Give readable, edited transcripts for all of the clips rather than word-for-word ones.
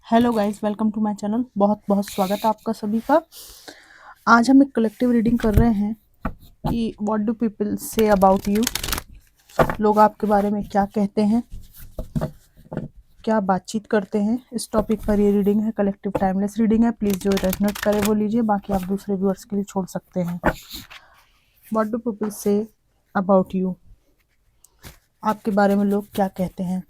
Hello guys, welcome to my channel. बहुत बहुत स्वागत है आपका सभी का। आज हम एक कलेक्टिव रीडिंग कर रहे हैं कि what do people say about you. लोग आपके बारे में क्या कहते हैं, क्या बातचीत करते हैं, इस टॉपिक पर ये रीडिंग है। कलेक्टिव टाइमलेस रीडिंग है। प्लीज़ जो रेजोनेट करे वो लीजिए, बाकी आप दूसरे व्यूअर्स के लिए छोड़ सकते हैं। What do people say about you, आपके बारे में लोग क्या कहते हैं।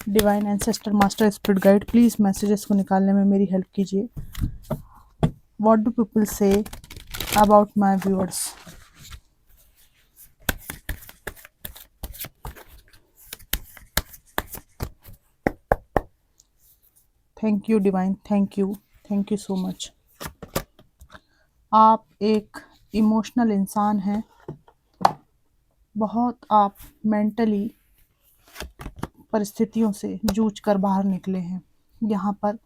Divine ancestor master spirit guide, please messages को निकालने में मेरी हेल्प कीजिए। What do people say about my viewers. Thank you divine, thank you so much. आप एक इमोशनल इंसान हैं। बहुत आप मेंटली परिस्थितियों से जूझ कर बाहर निकले हैं। यहाँ पर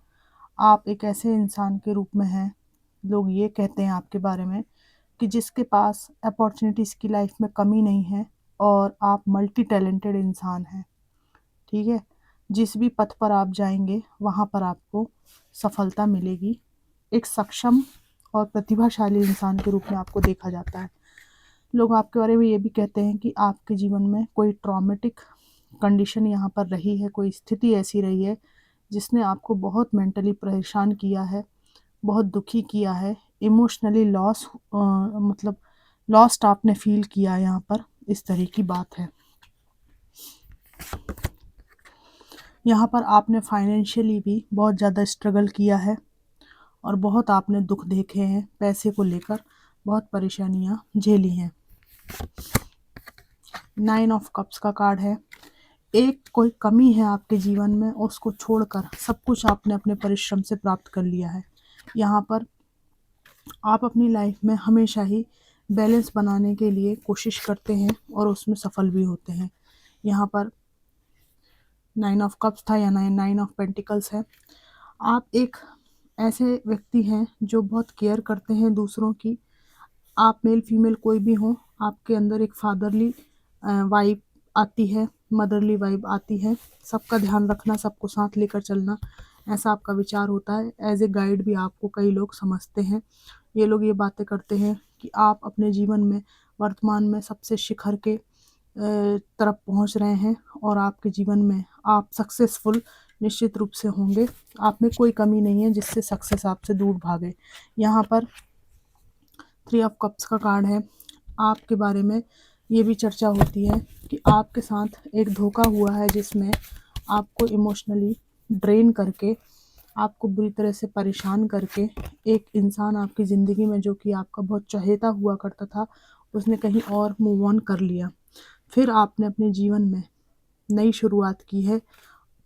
आप एक ऐसे इंसान के रूप में हैं, लोग ये कहते हैं आपके बारे में कि जिसके पास अपॉर्चुनिटीज़ की लाइफ में कमी नहीं है और आप मल्टी टैलेंटेड इंसान हैं। ठीक है, जिस भी पथ पर आप जाएंगे वहाँ पर आपको सफलता मिलेगी। एक सक्षम और प्रतिभाशाली इंसान के रूप में आपको देखा जाता है। लोग आपके बारे में ये भी कहते हैं कि आपके जीवन में कोई ट्रॉमेटिक कंडीशन यहाँ पर रही है, कोई स्थिति ऐसी रही है जिसने आपको बहुत मेंटली परेशान किया है, बहुत दुखी किया है। इमोशनली मतलब लॉस्ट आपने फील किया है। यहाँ पर इस तरह की बात है। यहाँ पर आपने फाइनेंशियली भी बहुत ज़्यादा स्ट्रगल किया है और बहुत आपने दुख देखे हैं। पैसे को लेकर बहुत परेशानियाँ झेली हैं। 9 ऑफ कप्स का कार्ड है। एक कोई कमी है आपके जीवन में, उसको छोड़कर सब कुछ आपने अपने परिश्रम से प्राप्त कर लिया है। यहाँ पर आप अपनी लाइफ में हमेशा ही बैलेंस बनाने के लिए कोशिश करते हैं और उसमें सफल भी होते हैं। यहाँ पर 9 ऑफ कप्स था या 9 ऑफ पेंटिकल्स है। आप एक ऐसे व्यक्ति हैं जो बहुत केयर करते हैं दूसरों की। आप मेल फीमेल कोई भी हो, आपके अंदर एक फादरली वाइब आती है, मदरली वाइब आती है। सबका ध्यान रखना, सबको साथ लेकर चलना, ऐसा आपका विचार होता है। एज ए गाइड भी आपको कई लोग समझते हैं। ये लोग ये बातें करते हैं कि आप अपने जीवन में वर्तमान में सबसे शिखर के तरफ पहुंच रहे हैं और आपके जीवन में आप सक्सेसफुल निश्चित रूप से होंगे। आप में कोई कमी नहीं है जिससे सक्सेस आपसे दूर भागे। यहाँ पर 3 ऑफ कप्स का कार्ड है। आपके बारे में ये भी चर्चा होती है कि आपके साथ एक धोखा हुआ है जिसमें आपको इमोशनली ड्रेन करके, आपको बुरी तरह से परेशान करके एक इंसान आपकी ज़िंदगी में जो कि आपका बहुत चहेता हुआ करता था, उसने कहीं और मूव ऑन कर लिया। फिर आपने अपने जीवन में नई शुरुआत की है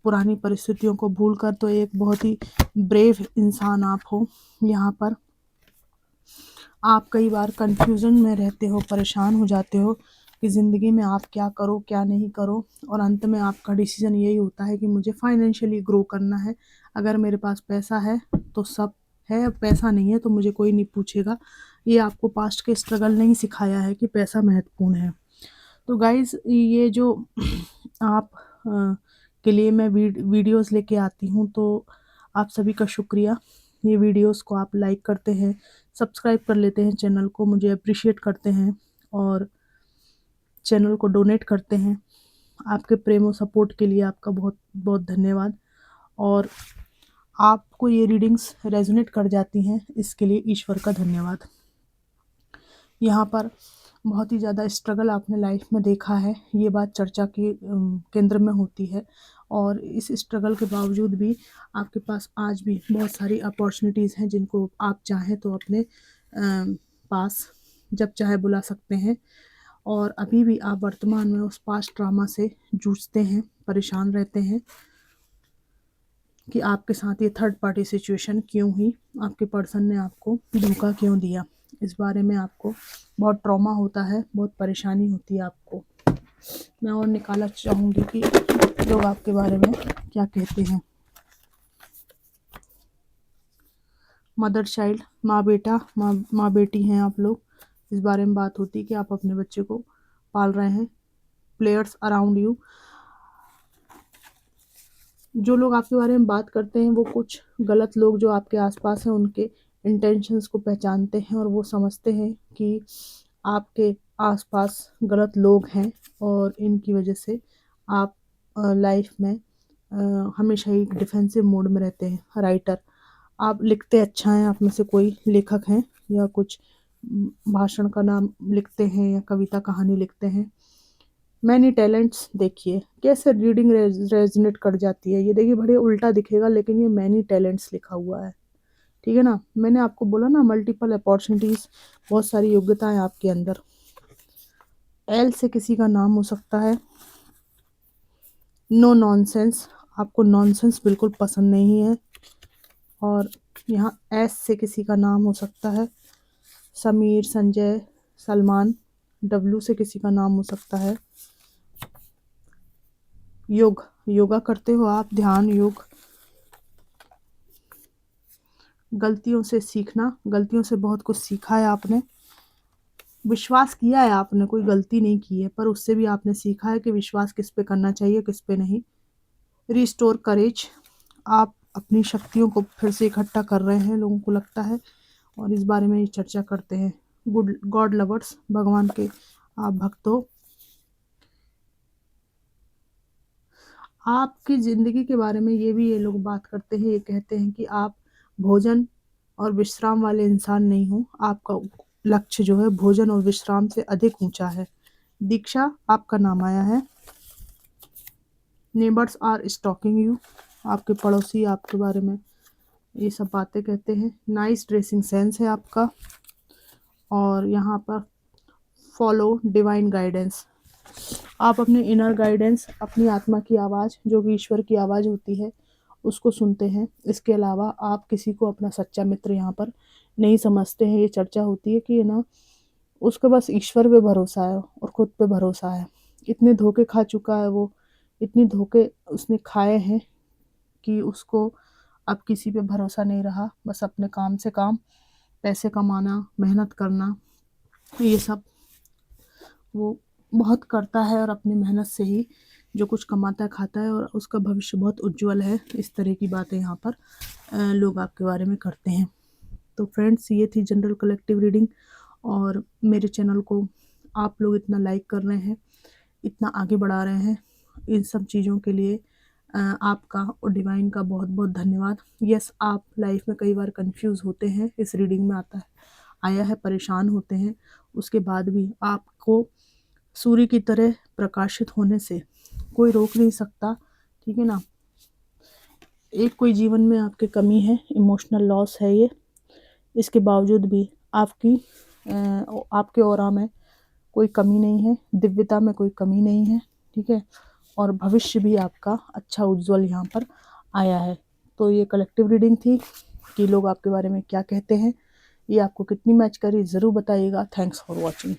पुरानी परिस्थितियों को भूलकर। तो एक बहुत ही ब्रेव इंसान आप हो। यहाँ पर आप कई बार कंफ्यूजन में रहते हो, परेशान हो जाते हो कि ज़िंदगी में आप क्या करो क्या नहीं करो, और अंत में आपका डिसीजन यही होता है कि मुझे फाइनेंशियली ग्रो करना है। अगर मेरे पास पैसा है तो सब है, पैसा नहीं है तो मुझे कोई नहीं पूछेगा। ये आपको पास्ट के स्ट्रगल नहीं सिखाया है कि पैसा महत्वपूर्ण है। तो गाइज़, ये जो आप के लिए मैं वीडियोस लेके आती हूँ, तो आप सभी का शुक्रिया। ये वीडियोस को आप लाइक करते हैं, सब्सक्राइब कर लेते हैं चैनल को, मुझे अप्रिशिएट करते हैं और चैनल को डोनेट करते हैं। आपके प्रेम और सपोर्ट के लिए आपका बहुत बहुत धन्यवाद। और आपको ये रीडिंग्स रेजोनेट कर जाती हैं, इसके लिए ईश्वर का धन्यवाद। यहाँ पर बहुत ही ज़्यादा स्ट्रगल आपने लाइफ में देखा है, ये बात चर्चा के केंद्र में होती है। और इस स्ट्रगल के बावजूद भी आपके पास आज भी बहुत सारी अपॉर्चुनिटीज़ हैं जिनको आप चाहें तो अपने पास जब चाहे बुला सकते हैं। और अभी भी आप वर्तमान में उस पास्ट ट्रॉमा से जूझते हैं, परेशान रहते हैं कि आपके साथ ये थर्ड पार्टी सिचुएशन क्यों हुई, आपके पर्सन ने आपको धोखा क्यों दिया। इस बारे में आपको बहुत ट्रॉमा होता है, बहुत परेशानी होती है आपको। मैं और निकालना चाहूँगी कि लोग आपके बारे में क्या कहते हैं। मदर चाइल्ड, माँ बेटा, माँ बेटी हैं आप लोग। इस बारे में बात होती है कि आप अपने बच्चे को पाल रहे हैं। प्लेयर्स अराउंड यू, जो लोग आपके बारे में बात करते हैं वो कुछ गलत लोग जो आपके आसपास हैं उनके इंटेंशंस को पहचानते हैं और वो समझते हैं कि आपके आसपास गलत लोग हैं और इनकी वजह से आप लाइफ में हमेशा ही एक डिफेंसिव मोड में रहते हैं। राइटर, आप लिखते अच्छा हैं, आप में से कोई लेखक हैं या कुछ भाषण का नाम लिखते हैं या कविता कहानी लिखते हैं। मैनी टैलेंट्स, देखिए कैसे रीडिंग रेजनेट कर जाती है। ये देखिए बड़े उल्टा दिखेगा लेकिन ये मैनी टैलेंट्स लिखा हुआ है, ठीक है ना। मैंने आपको बोला ना मल्टीपल अपॉर्चुनिटीज, बहुत सारी योग्यताएं आपके अंदर। एल से किसी का नाम हो सकता है नो नॉनसेंस, आपको नॉनसेंस बिल्कुल पसंद नहीं है। और यहाँ एस से किसी का नाम हो सकता है समीर, संजय, सलमान। डब्ल्यू से किसी का नाम हो सकता है योग, योगा करते हो आप, ध्यान योग। गलतियों से सीखना, गलतियों से बहुत कुछ सीखा है आपने। विश्वास किया है आपने, कोई गलती नहीं की है पर उससे भी आपने सीखा है कि विश्वास किस पे करना चाहिए किस पे नहीं। रिस्टोर करेज, आप अपनी शक्तियों को फिर से इकट्ठा कर रहे हैं लोगों को लगता है और इस बारे में चर्चा करते हैं। गुड गॉड लवर्स, भगवान के आप भक्त हो। आपकी ज़िंदगी के बारे में ये लोग बात करते हैं, ये कहते हैं कि आप भोजन और विश्राम वाले इंसान नहीं हो। आपका लक्ष्य जो है भोजन और विश्राम से अधिक ऊंचा है। दीक्षा, आपका नाम आया है। नेबर्स आर स्टॉकिंग यू, आपके पड़ोसी आपके बारे में ये सब बातें कहते हैं। नाइस ड्रेसिंग सेंस है आपका। और यहाँ पर फॉलो डिवाइन गाइडेंस, आप अपने इनर गाइडेंस, अपनी आत्मा की आवाज़ जो कि ईश्वर की आवाज़ होती है उसको सुनते हैं। इसके अलावा आप किसी को अपना सच्चा मित्र यहाँ पर नहीं समझते हैं। ये चर्चा होती है कि ना उसको बस ईश्वर पे भरोसा है और खुद पे भरोसा है। इतने धोखे खा चुका है वो, इतने धोखे उसने खाए हैं कि उसको अब किसी पे भरोसा नहीं रहा। बस अपने काम से काम, पैसे कमाना, मेहनत करना, ये सब वो बहुत करता है और अपनी मेहनत से ही जो कुछ कमाता है खाता है और उसका भविष्य बहुत उज्जवल है। इस तरह की बातें यहाँ पर लोग आपके बारे में करते हैं। तो फ्रेंड्स, ये थी जनरल कलेक्टिव रीडिंग और मेरे चैनल को आप लोग इतना लाइक कर रहे हैं, इतना आगे बढ़ा रहे हैं, इन सब चीज़ों के लिए आपका और डिवाइन का बहुत बहुत धन्यवाद। यस, आप लाइफ में कई बार कंफ्यूज होते हैं, इस रीडिंग में आता है आया है, परेशान होते हैं, उसके बाद भी आपको सूर्य की तरह प्रकाशित होने से कोई रोक नहीं सकता, ठीक है ना। एक कोई जीवन में आपके कमी है, इमोशनल लॉस है ये, इसके बावजूद भी आपके ऑरा में कोई कमी नहीं है, दिव्यता में कोई कमी नहीं है, ठीक है। और भविष्य भी आपका अच्छा उज्जवल यहाँ पर आया है। तो ये कलेक्टिव रीडिंग थी कि लोग आपके बारे में क्या कहते हैं, ये आपको कितनी मैच करी ज़रूर बताइएगा। Thanks for watching.